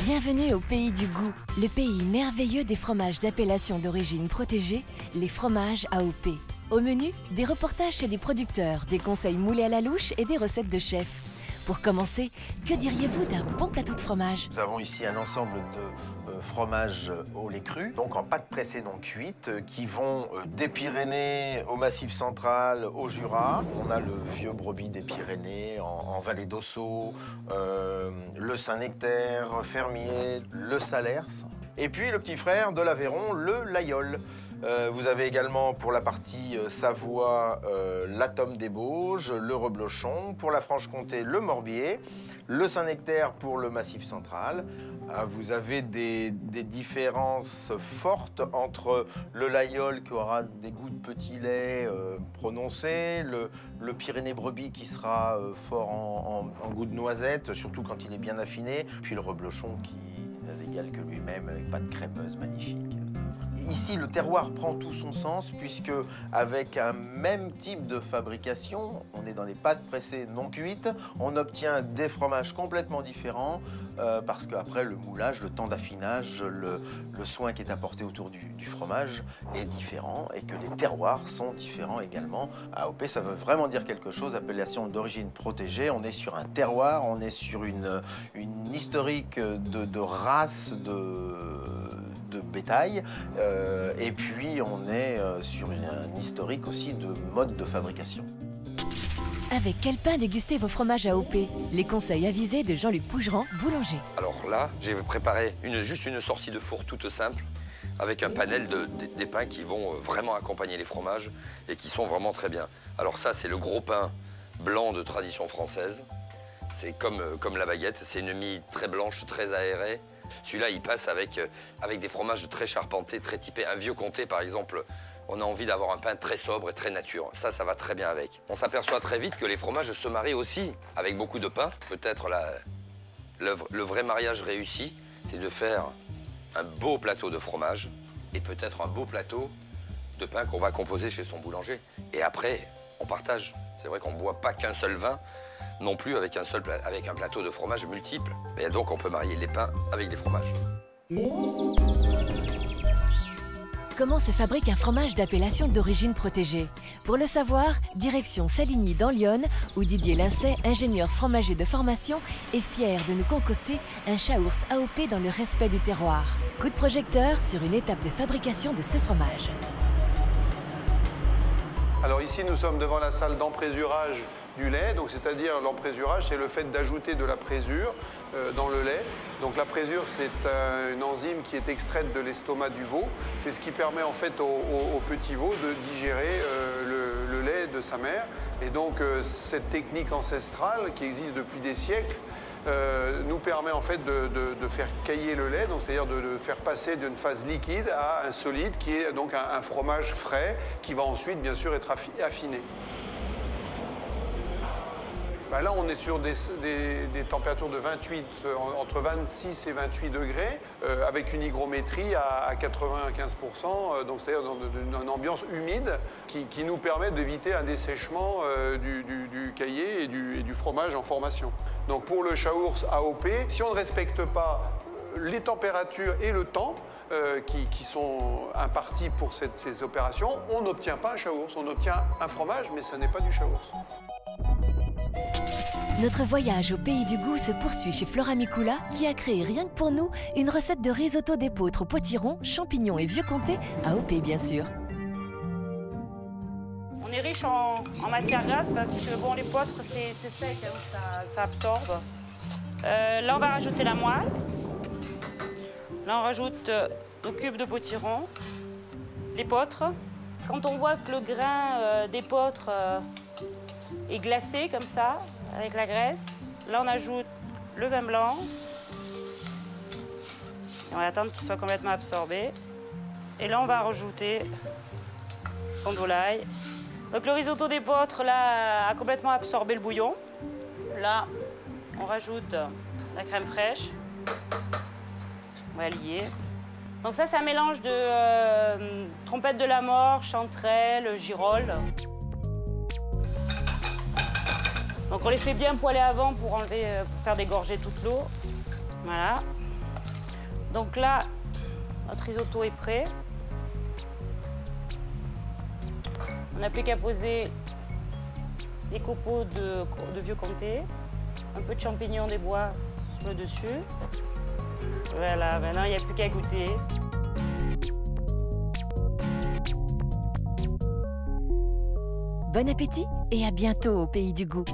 Bienvenue au pays du goût, le pays merveilleux des fromages d'appellation d'origine protégée, les fromages AOP. Au menu, des reportages chez des producteurs, des conseils moulés à la louche et des recettes de chefs. Pour commencer, que diriez-vous d'un bon plateau de fromage? Nous avons ici un ensemble de fromages au lait cru, donc en pâte pressée non cuite, qui vont des Pyrénées au Massif central, au Jura. On a le vieux brebis des Pyrénées en vallée d'Ossau, le Saint-Nectaire, Fermier, le Salers. Et puis le petit frère de l'Aveyron, le Laïol. Vous avez également pour la partie Savoie l'Atome des Bauges, le Reblochon, pour la Franche-Comté le Morbier, le Saint-Nectaire pour le Massif central. Vous avez des différences fortes entre le Laïol qui aura des goûts de petit lait prononcés, le Pyrénées brebis qui sera fort en goût de noisette, surtout quand il est bien affiné, puis le Reblochon qui n'a d'égal que lui-même avec pâte crémeuse magnifique. Ici, le terroir prend tout son sens puisque avec un même type de fabrication, on est dans des pâtes pressées non cuites, on obtient des fromages complètement différents parce qu'après le moulage, le temps d'affinage, le soin qui est apporté autour du fromage est différent et que les terroirs sont différents également. AOP, ça veut vraiment dire quelque chose, appellation d'origine protégée. On est sur un terroir, on est sur une historique de race de bétail et puis on est sur un historique aussi de mode de fabrication. Avec quel pain déguster vos fromages AOP? Les conseils avisés de Jean-Luc Pougeran, boulanger. Alors là, j'ai préparé juste une sortie de four toute simple avec un panel des pains qui vont vraiment accompagner les fromages et qui sont vraiment très bien. Alors ça, c'est le gros pain blanc de tradition française. C'est comme la baguette, c'est une mie très blanche, très aérée. Celui-là, il passe avec des fromages très charpentés, très typés. Un vieux comté, par exemple, on a envie d'avoir un pain très sobre et très nature. Ça va très bien avec. On s'aperçoit très vite que les fromages se marient aussi avec beaucoup de pain. Peut-être le vrai mariage réussi, c'est de faire un beau plateau de fromage et peut-être un beau plateau de pain qu'on va composer chez son boulanger. Et après, on partage. C'est vrai qu'on ne boit pas qu'un seul vin, non plus avec un plateau de fromage multiple. Et donc on peut marier les pains avec les fromages. Comment se fabrique un fromage d'appellation d'origine protégée? Pour le savoir, direction Saligny dans l'Yonne, où Didier Lincey, ingénieur fromager de formation, est fier de nous concocter un chaours AOP dans le respect du terroir. Coup de projecteur sur une étape de fabrication de ce fromage. Alors ici, nous sommes devant la salle d'emprésurage du lait, donc c'est-à-dire l'emprésurage, c'est le fait d'ajouter de la présure dans le lait. Donc la présure, c'est une enzyme qui est extraite de l'estomac du veau. C'est ce qui permet en fait au petit veau de digérer le lait de sa mère. Et donc cette technique ancestrale qui existe depuis des siècles nous permet en fait de faire cailler le lait, donc c'est-à-dire de le faire passer d'une phase liquide à un solide qui est donc un fromage frais qui va ensuite bien sûr être affiné. Ben là, on est sur des températures de 28, entre 26 et 28 degrés, avec une hygrométrie à 95%, donc c'est-à-dire dans une ambiance humide qui nous permet d'éviter un dessèchement du caillé et du fromage en formation. Donc pour le chaours AOP, si on ne respecte pas les températures et le temps qui sont impartis pour ces opérations, on n'obtient pas un chaours, on obtient un fromage, mais ce n'est pas du chaours. Notre voyage au pays du goût se poursuit chez Flora Mikula, qui a créé rien que pour nous une recette de risotto d'épeautre au potiron, champignons et vieux comté, AOP bien sûr. On est riche en matière grasse parce que bon, l'épeautre c'est sec, hein, ça absorbe. Là on va rajouter la moelle. Là on rajoute nos cubes de potiron, l'épeautre. Quand on voit que le grain d'épeautre est glacé comme ça, avec la graisse. Là, on ajoute le vin blanc. Et on va attendre qu'il soit complètement absorbé. Et là, on va rajouter son volaille. Donc, le risotto d'épeautre, là, a complètement absorbé le bouillon. Là, on rajoute la crème fraîche. On va lier. Donc ça, c'est un mélange de trompette de la mort, chanterelle, girolles. Donc on les fait bien poêler avant pour faire dégorger toute l'eau. Voilà. Donc là, notre risotto est prêt. On n'a plus qu'à poser des copeaux de vieux comté, un peu de champignons des bois sur le dessus. Voilà, maintenant il n'y a plus qu'à goûter. Bon appétit et à bientôt au Pays du Goût.